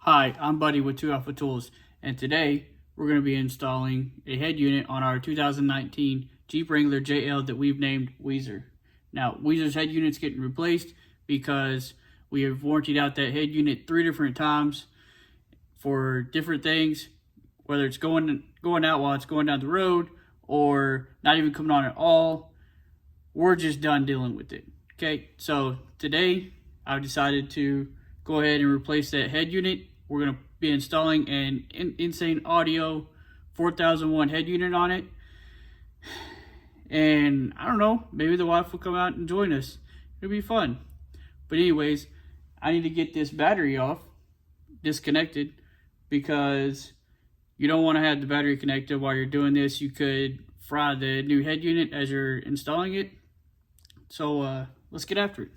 Hi, I'm Buddy with 2 Alpha Tools, and today we're going to be installing a head unit on our 2019 Jeep Wrangler JL that we've named Weezer. Now, Weezer's head unit's getting replaced because we have warrantied out that head unit 3 different times for different things, whether it's going out while it's going down the road or not even coming on at all. We're just done dealing with it. Okay, so today I've decided to go ahead and replace that head unit. We're going to be installing an Insane Audio 4001 head unit on it. And I don't know, maybe the wife will come out and join us. It'll be fun. But anyways, I need to get this battery off, disconnected, because you don't want to have the battery connected while you're doing this. You could fry the new head unit as you're installing it. So let's get after it.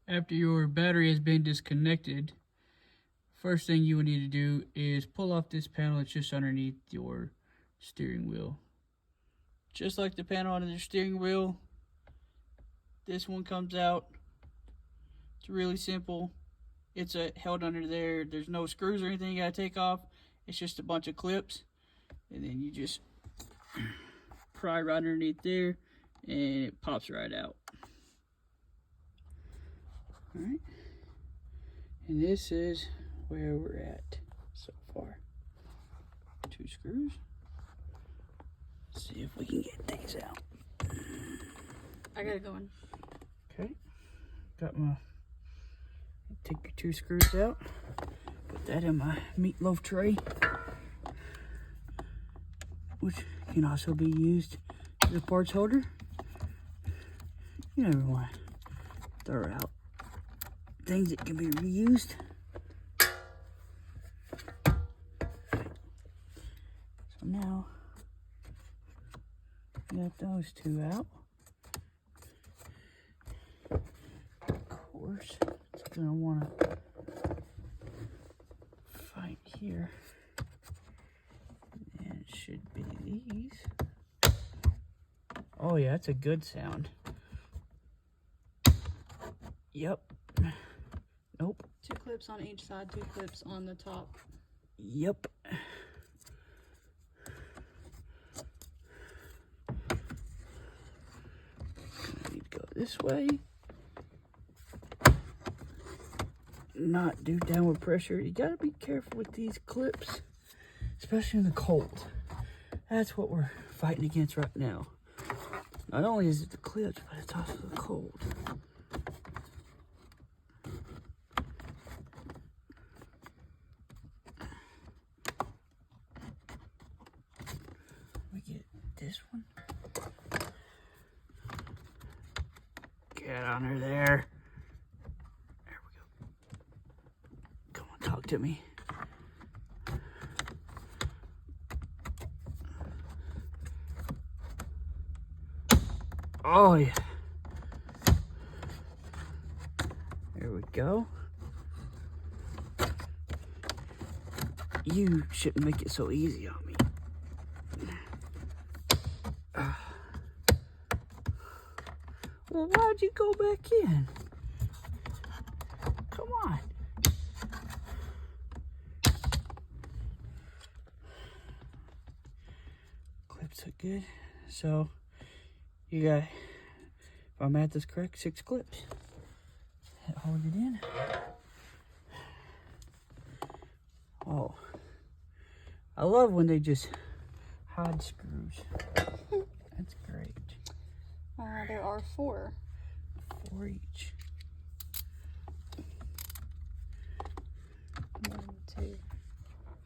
After your battery has been disconnected, first thing you will need to do is pull off this panel that's just underneath your steering wheel. Just like the panel under the steering wheel, this one comes out. It's really simple. It's held under there. There's no screws or anything you gotta take off. It's just a bunch of clips, and then you just pry right underneath there, and it pops right out. Alright, and this is where we're at so far. 2 screws. Let's see if we can get things out. I got it going. Okay, got my, take your 2 screws out, put that in my meatloaf tray, which can also be used as a parts holder. You never want to throw out things that can be reused. So now, got those 2 out. Of course, it's gonna want to fight here. And it should be these. Oh yeah, that's a good sound. Yep. Nope. 2 clips on each side, 2 clips on the top. Yep. I need to go this way. Not do downward pressure. You gotta be careful with these clips, especially in the cold. That's what we're fighting against right now. Not only is it the clips, but it's also the cold. This one. Get under there. There we go. Come on, talk to me. Oh yeah. There we go. You shouldn't make it so easy on me. Well, why'd you go back in? Come on. Clips look good. So, you got, if my math is correct, 6 clips. Hold it in. Oh, I love when they just hide screws. That's great. There are 4. 4 each. 1, 2,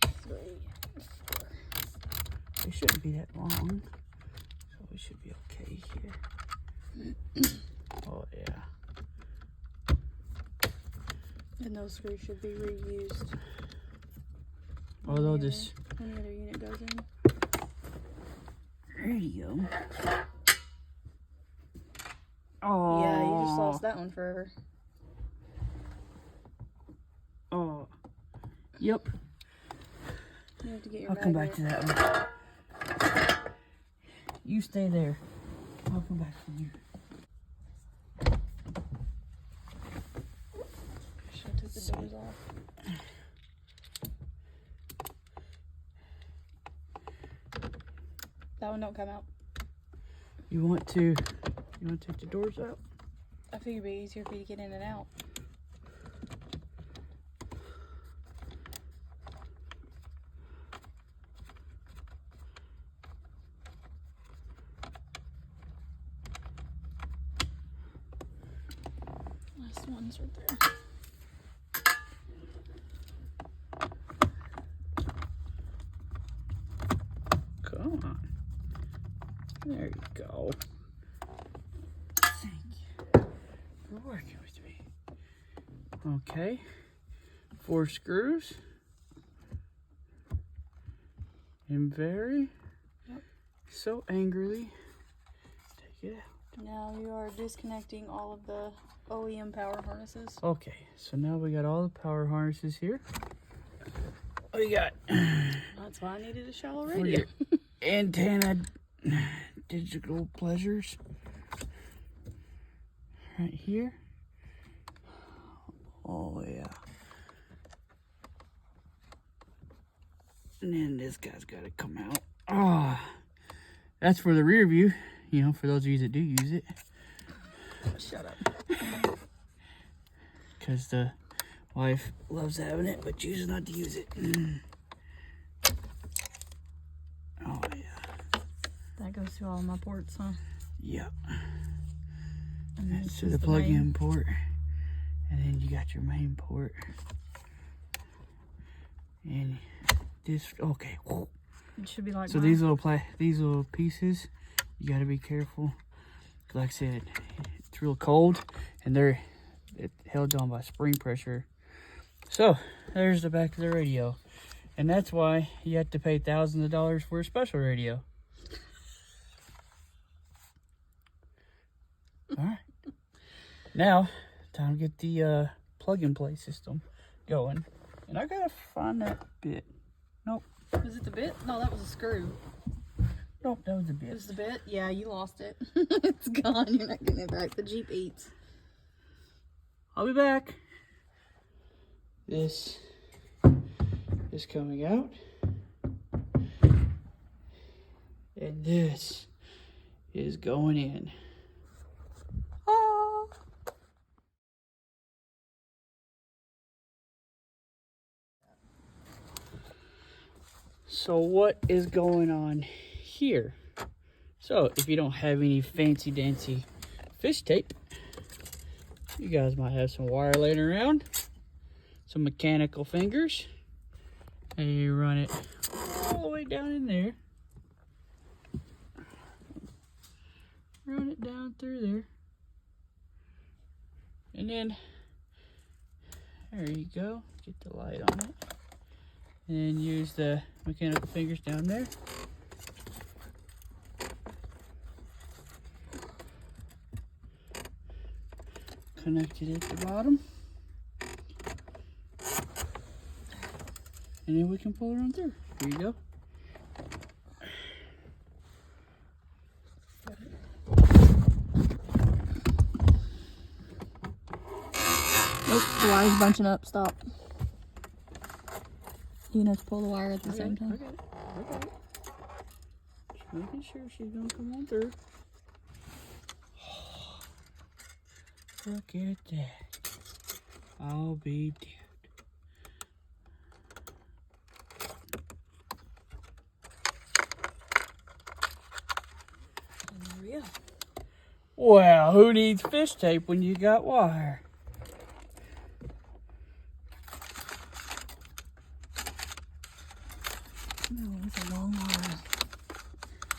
3, 4. They shouldn't be that long, so we should be okay here. Oh yeah. And those screws should be reused. Although this, when the other unit goes in. there you go. Oh. Yeah, you just lost that one forever. Oh. Yep. You have to get your I'll come back to that one. You stay there. I'll come back for you. Should have took the doors off. That one don't come out. You want to take the doors out? I figured it'd be easier for you to get in and out. Last one's right there. Come on. There you go. Thank you for working with me. Okay. 4 screws. And very so angrily take it out. Now you are disconnecting all of the OEM power harnesses. Okay, so now we got all the power harnesses here. What do you got? That's why I needed a shallow For radio. your antenna digital pleasures. Right here. Oh yeah. And then this guy's got to come out. Ah, that's for the rear view. You know, for those of you that do use it. Shut up. Because the wife loves having it, but chooses not to use it. Oh yeah. That goes to all my ports, huh? Yep. And That's this to is the plug-in main. port. And then you got your main port. And this, okay. It should be like So mine. these little pieces, you gotta be careful. Like I said, it's real cold, and they're held on by spring pressure. So there's the back of the radio, and that's why you have to pay thousands of dollars for a special radio. All right. Now, time to get the plug-and-play system going, and I gotta find that bit. Nope. Was it the bit? No, that was a screw. Nope, that was the It bit. was the bit? Yeah, you lost it. It's gone. You're not getting it back. The Jeep eats. I'll be back. This is coming out. And this is going in. Ah. So what is going on here? So if you don't have any fancy dancy fish tape, you guys might have some wire laying around, some mechanical fingers, and you run it all the way down in there. Run it down through there. And then, there you go. Get the light on it. And then use the mechanical fingers down there. Connect it at the bottom. And then we can pull it on through. Here you go. Nope, the wire's bunching up. Stop. You have to pull the wire at the same time. Okay. Just making sure she's gonna come on through. Look at that. I'll be damned. And there we go. Well, who needs fish tape when you got wire? No, it's a long wire.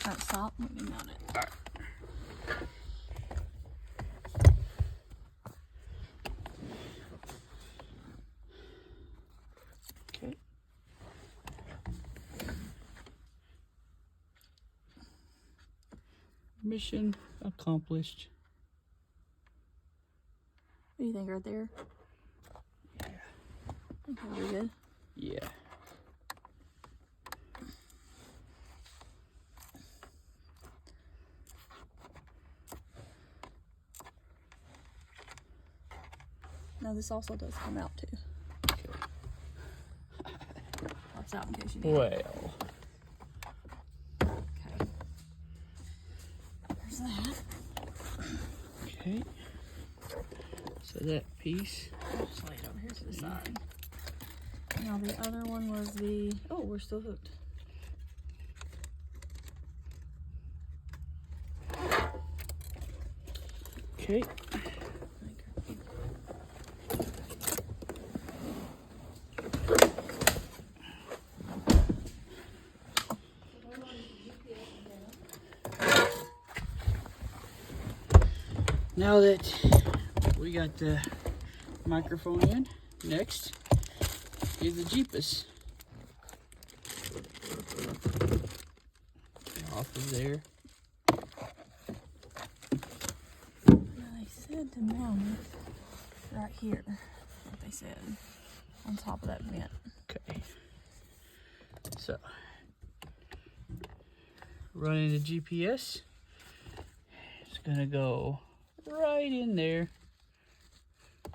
Alright, stop. Let me mount it. Okay. Mission accomplished. What do you think right there? Yeah. I think that'll be good. Yeah. No, this also does come out too. Okay. Pops out in case you need it. Well, Okay. piece. Just lay it over here to the side. Now the other one was the, oh, we're still hooked. Okay. Now that we got the microphone in, next is the Jeepus. Off of there. They said to mount it right here. What they said. On top of that vent. Okay. So, running the GPS. It's gonna go right in there. I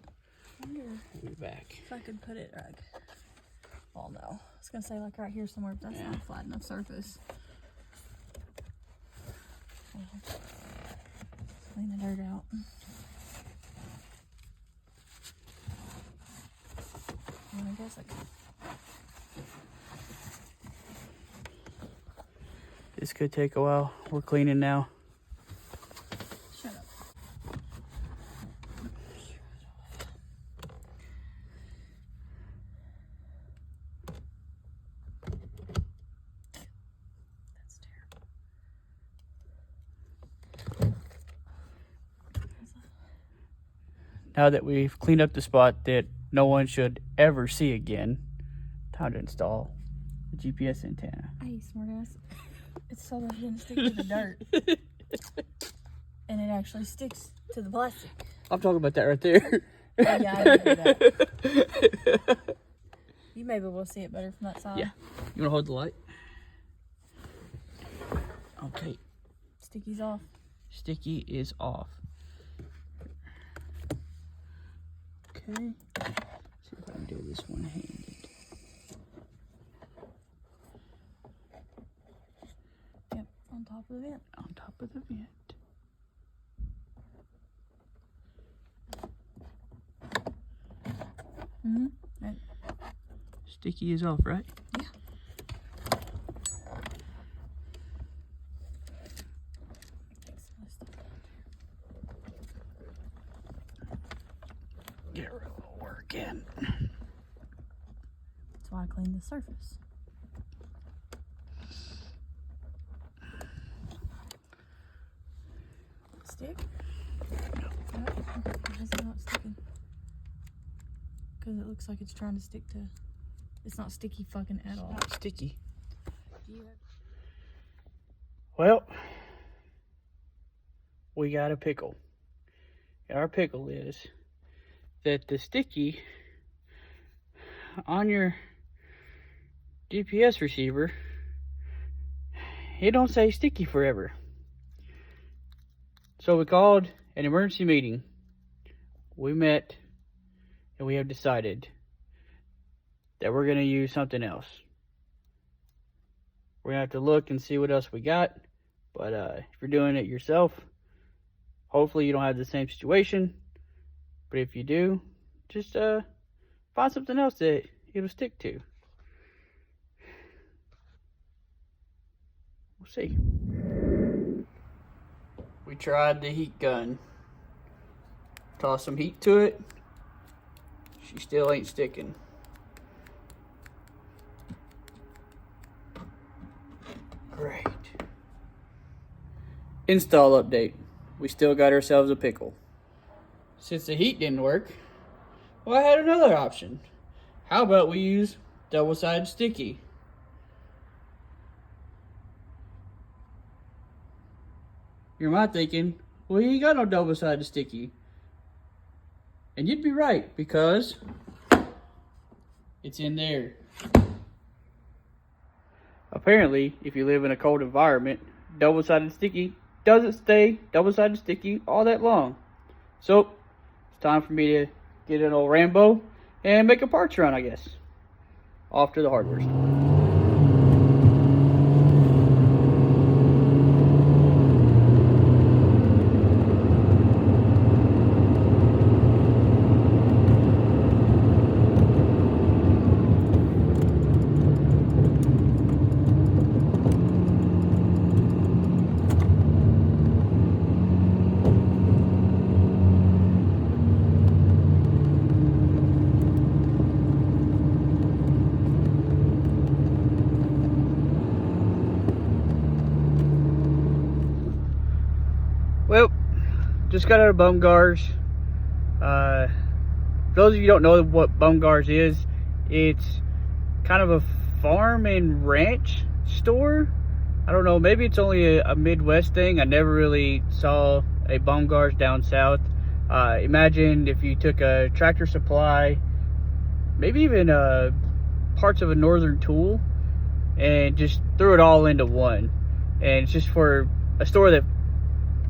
wonder We'll be back. if I could put it like, well, no. I was gonna say like right here somewhere, but that's not a flat enough surface. Clean the dirt out. Well, I guess I could. This could take a while. We're cleaning now. Shut up. That's terrible. Now that we've cleaned up the spot that no one should ever see again, time to install the GPS antenna. Hey, smartass. It's so that it didn't stick to the dirt. And it actually sticks to the plastic. I'm talking about that right there. Oh, yeah, I didn't do that. You may be able to see it better from that side. Yeah. You want to hold the light? Okay. Sticky's off. Sticky is off. Okay. See if I can do this one-handed. Yep, on top of the vent. On top of the vent. Mm-hmm. Right. Sticky is off, right? Yeah. Get rid of the work in. That's why I cleaned the surface. Stick? No. Why is it not sticking? Because it looks like it's trying to stick to. It's not sticky fucking at all. Not sticky. Do you have... Well, we got a pickle. And our pickle is that the sticky on your GPS receiver, it don't say sticky forever. So we called an emergency meeting. We met and we have decided that we're going to use something else. We're going to have to look and see what else we got. But if you're doing it yourself, hopefully you don't have the same situation. But if you do, just find something else that it'll stick to. We'll see. We tried the heat gun. Tossed some heat to it. She still ain't sticking. Great. Install update. We still got ourselves a pickle. Since the heat didn't work, well, I had another option. How about we use double-sided sticky? You might thinking, well, you ain't got no double-sided sticky. And you'd be right, because it's in there. Apparently, if you live in a cold environment, double-sided sticky doesn't stay double-sided sticky all that long. So, it's time for me to get an old Rambo and make a parts run, I guess. Off to the hardware store. just got out of Bumgar's. For those of you who don't know what Bumgar's is, it's kind of a farm and ranch store. I don't know, maybe it's only a Midwest thing. I never really saw a Bumgar's down south. Imagine if you took a Tractor Supply, maybe even parts of a Northern Tool, and just threw it all into one. And it's just for a store that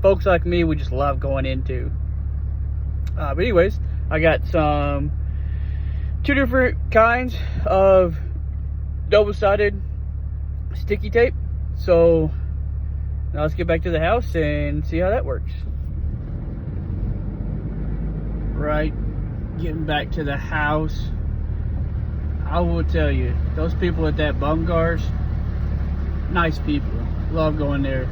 folks like me would just love going into. But anyways, I got two different kinds of double-sided sticky tape. So now let's get back to the house and see how that works. Right, getting back to the house. I will tell you, those people at that Bumgar's, nice people. Love going there.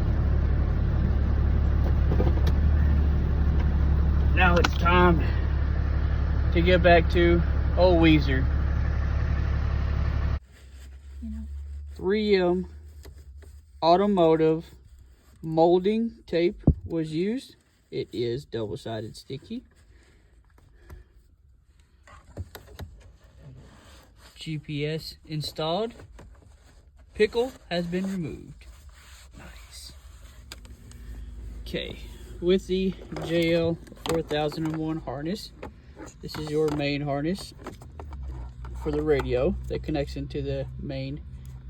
Now it's time to get back to old Weezer. 3M automotive molding tape was used. It is double-sided sticky. GPS installed. Pickle has been removed. Nice. Okay, with the JL4001 harness, this is your main harness for the radio that connects into the main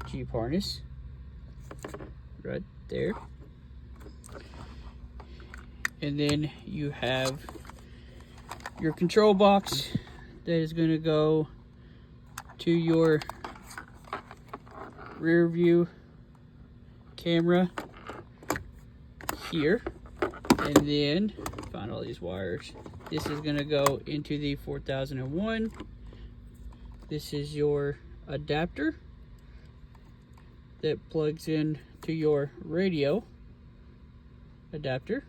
Jeep harness. Right there. And then you have your control box that is going to go to your rear view camera here. And then find all these wires. This is going to go into the 4001. This is your adapter that plugs in to your radio adapter.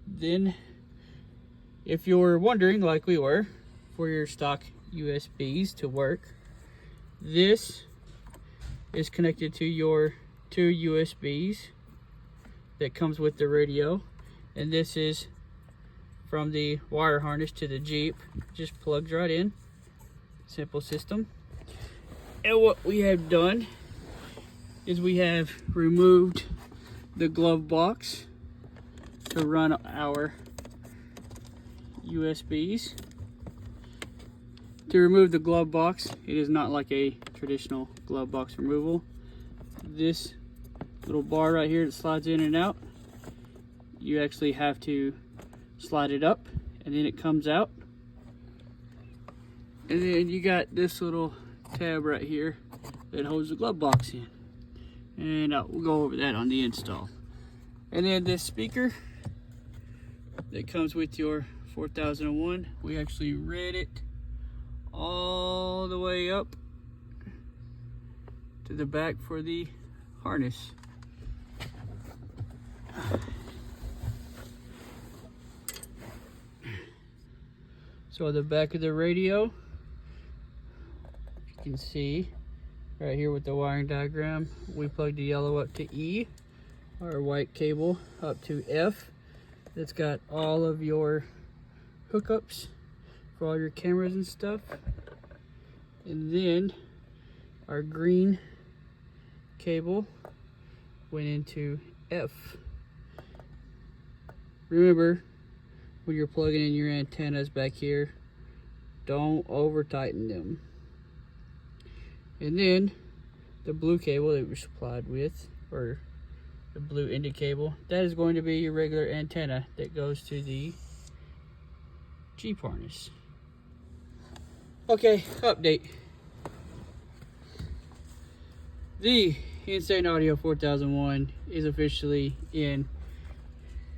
Then, if you're wondering, like we were, for your stock USBs to work, this is connected to your two USBs that comes with the radio, and this is from the wire harness to the Jeep. Just plugs right in. Simple system. And what we have done is we have removed the glove box to run our USBs. To remove the glove box, it is not like a traditional glove box removal. This little bar right here that slides in and out, you actually have to slide it up and then it comes out. And then you got this little tab right here that holds the glove box in, and we'll go over that on the install. And then this speaker that comes with your 4001, we actually read it all the way up to the back for the harness. So the back of the radio, you can see right here with the wiring diagram, we plugged the yellow up to E, our white cable up to F. It's got all of your hookups for all your cameras and stuff. And then our green cable went into F. Remember, when you're plugging in your antennas back here, don't over tighten them. And then the blue cable that we're supplied with, or the blue ended cable, that is going to be your regular antenna that goes to the Jeep harness. Okay, update. The Insane Audio 4001 is officially in.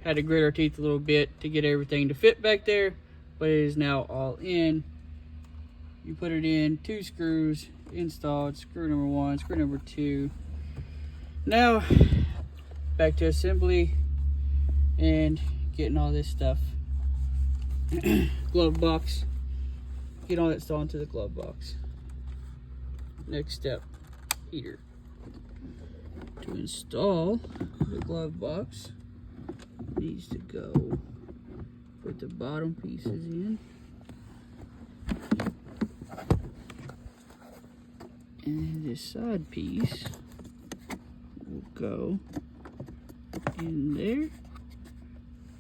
Had to grit our teeth a little bit to get everything to fit back there, but it is now all in. You put it in, 2 screws installed, screw number 1, screw number 2. Now, back to assembly and getting all this stuff. Glove box. Get all that stuff into the glove box. Next step, heater. To install the glove box, needs to go put the bottom pieces in. And then this side piece will go in there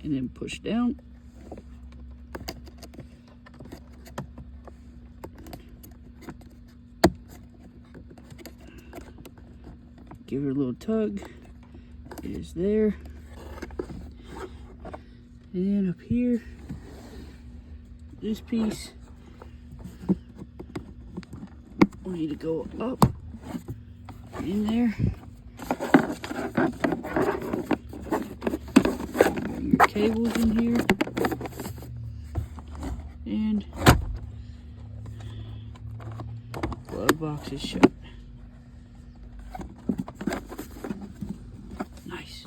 and then push down. Give it a little tug. It is there. And then up here, this piece will need to go up in there. Bring your cables in here. And glove box is shut. Nice.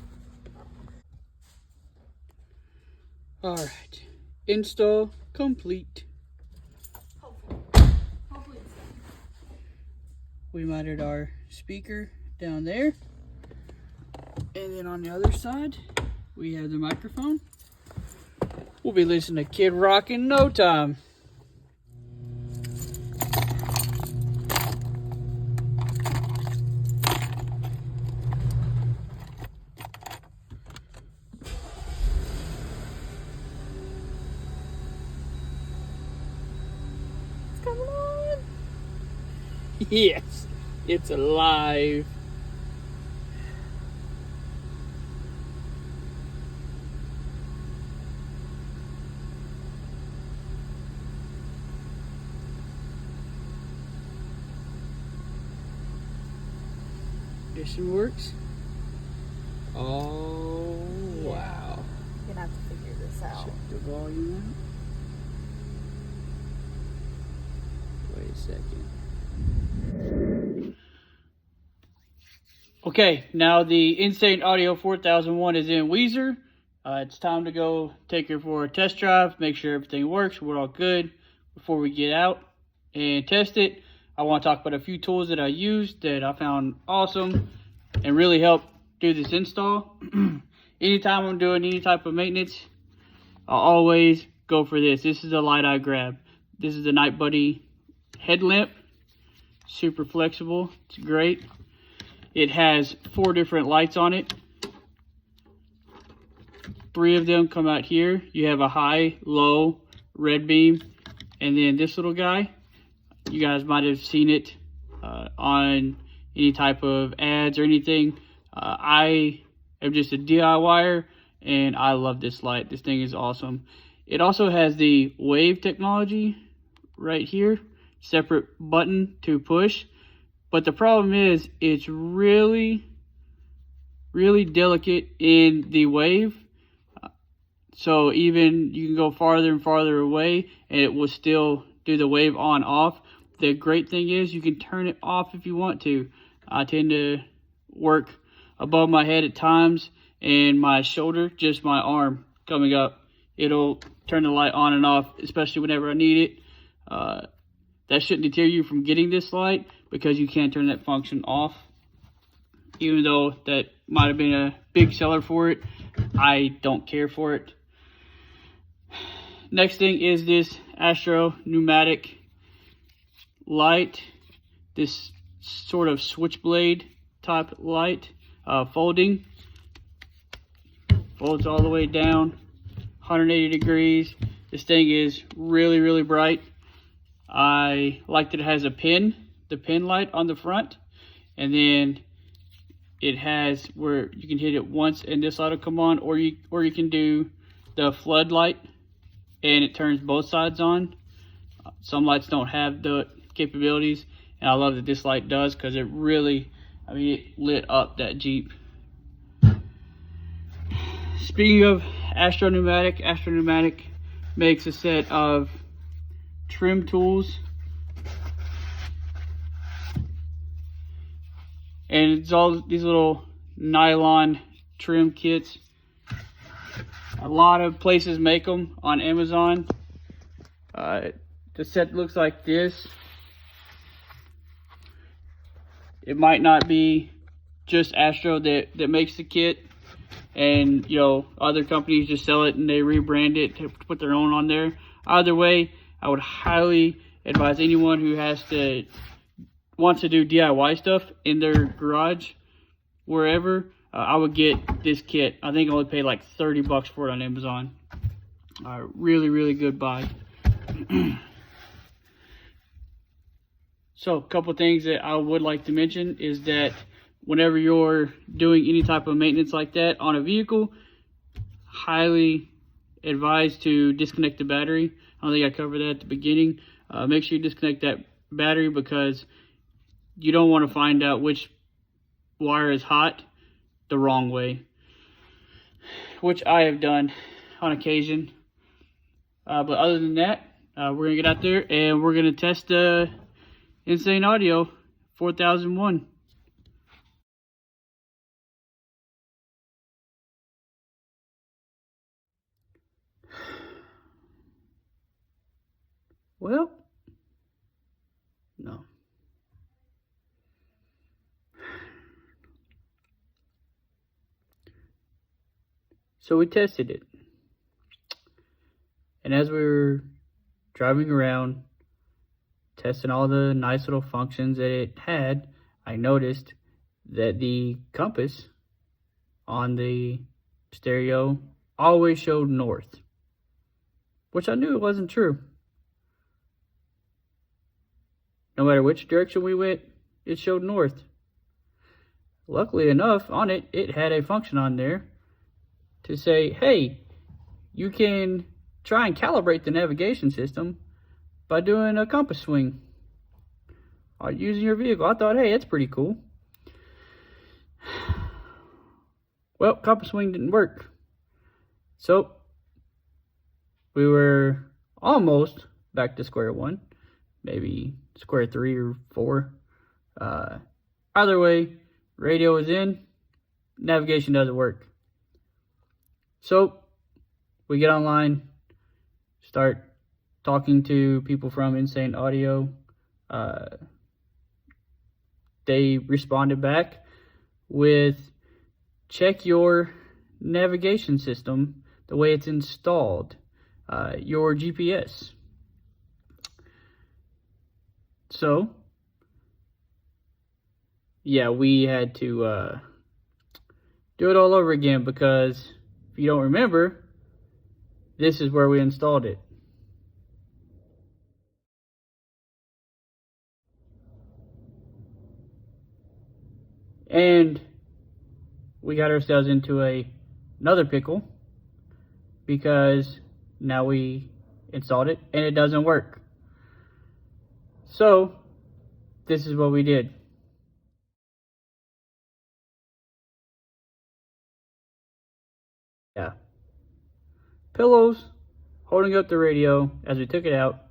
Alright, install complete. Hopefully it's done. We mounted our speaker down there. And then on the other side, we have the microphone. We'll be listening to Kid Rock in no time. It's coming on. Yes, it's alive. This one works. Oh, wow. You're gonna have to figure this out. Check the volume out. Wait a second. Okay, now the Insane Audio 4001 is in Weezer. It's time to go take her for a test drive, make sure everything works, we're all good before we get out and test it. I want to talk about a few tools that I used that I found awesome and really helped do this install. Anytime I'm doing any type of maintenance, I'll always go for this. This is the light I grab. This is the Night Buddy headlamp. Super flexible. It's great. It has 4 different lights on it. 3 of them come out here. You have a high, low, red beam, and then this little guy. You guys might have seen it on any type of ads or anything. I am just a DIYer and I love this light. This thing is awesome. It also has the wave technology right here, separate button to push. But the problem is it's really delicate in the wave. So even you can go farther and farther away and it will still do the wave on off. The great thing is you can turn it off if you want to. I tend to work above my head at times and my shoulder, just my arm coming up. It'll turn the light on and off, especially whenever I need it. That shouldn't deter you from getting this light because you can't turn that function off. Even though that might have been a big seller for it, I don't care for it. Next thing is this Astro pneumatic light, this sort of switchblade type light, folding, folds all the way down 180 degrees. This thing is really bright. I like that it has a pin, the pin light on the front, and then it has where you can hit it once and this light will come on, or you can do the floodlight and it turns both sides on. Some lights don't have the capabilities, and I love that this light does because it really, it lit up that Jeep. Speaking of Astro Pneumatic makes a set of trim tools, and it's all these little nylon trim kits. A lot of places make them on Amazon. The set looks like this. It might not be just Astro that makes the kit, and you know, other companies just sell it and they rebrand it to put their own on there. Either way, I would highly advise anyone who wants to do DIY stuff in their garage, wherever, I would get this kit. I think I only paid like 30 bucks for it on Amazon. Really, really good buy. So a couple things that I would like to mention is that whenever you're doing any type of maintenance like that on a vehicle, highly advised to disconnect the battery. I don't think I covered that at the beginning. Make sure you disconnect that battery, because you don't want to find out which wire is hot the wrong way, which I have done on occasion. But other than that, we're gonna get out there and we're gonna test the Insane Audio 4001. Well, no. So we tested it. And as we were driving around, testing all the nice little functions that it had, I noticed that the compass on the stereo always showed north, which I knew it wasn't true. No matter which direction we went, it showed north. Luckily enough, on it, it had a function on there to say, hey, you can try and calibrate the navigation system by doing a compass swing or using your vehicle. I thought, hey, that's pretty cool. Well, compass swing didn't work. So we were almost back to square one, maybe square 3 or 4. Either way, radio is in, navigation doesn't work. So we get online, start talking to people from Insane Audio. They responded back with, check your navigation system, the way it's installed, your GPS. So yeah, we had to do it all over again, because if you don't remember, this is where we installed it. And we got ourselves into another pickle, because now we installed it and it doesn't work. So this is what we did. Yeah. Pillows holding up the radio as we took it out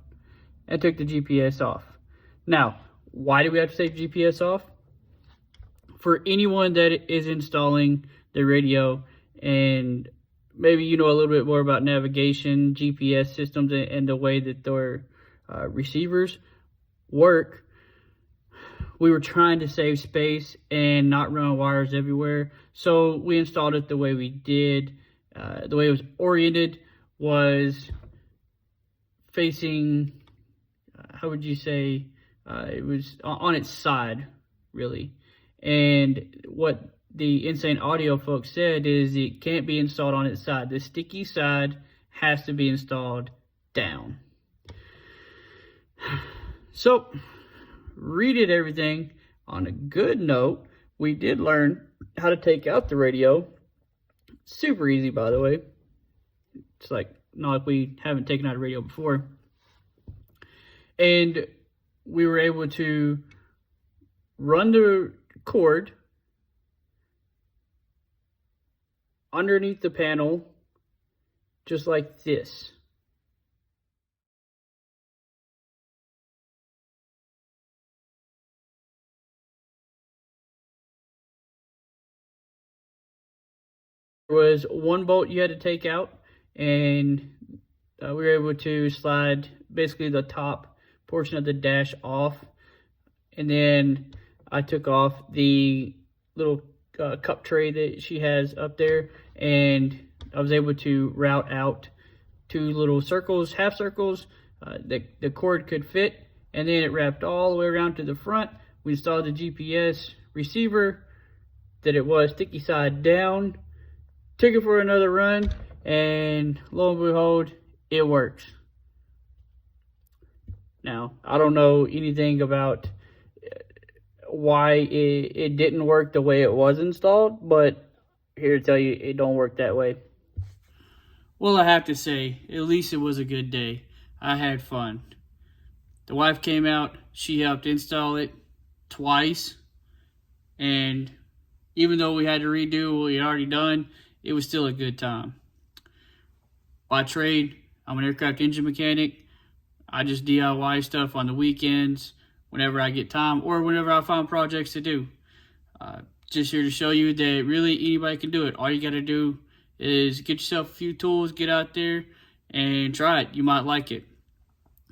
and took the GPS off. Now, why do we have to take the GPS off? For anyone that is installing the radio, and maybe you know a little bit more about navigation, GPS systems, and the way that their receivers work, we were trying to save space and not run wires everywhere. So we installed it the way we did. The way it was oriented was facing, how would you say, it was on its side, really. And what the Insane Audio folks said is it can't be installed on its side. The sticky side has to be installed down. So, redid everything on a good note. We did learn how to take out the radio. Super easy, by the way. It's like, not like we haven't taken out a radio before. And we were able to run the cord underneath the panel, just like this. There was one bolt you had to take out, and we were able to slide basically the top portion of the dash off, and then I took off the little cup tray that she has up there, and I was able to route out 2 little circles, half circles, the cord could fit, and then it wrapped all the way around to the front. We installed the GPS receiver that it was sticky side down, took it for another run, and lo and behold, it works. Now, I don't know anything about why it didn't work the way it was installed, but here to tell you, it don't work that way. Well, I have to say, at least it was a good day. I had fun. The wife came out, she helped install it twice, and even though we had to redo what we had already done, it was still a good time. By trade, I'm an aircraft engine mechanic. I just DIY stuff on the weekends, whenever I get time, or whenever I find projects to do. Just here to show you that really anybody can do it. All you got to do is get yourself a few tools, get out there, and try it. You might like it.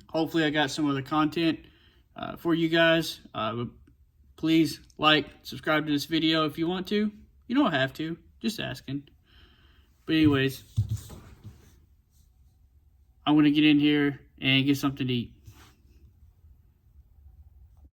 Hopefully I got some other content for you guys. Please like, subscribe to this video if you want to. You don't have to, just asking. But anyways, I'm going to get in here and get something to eat.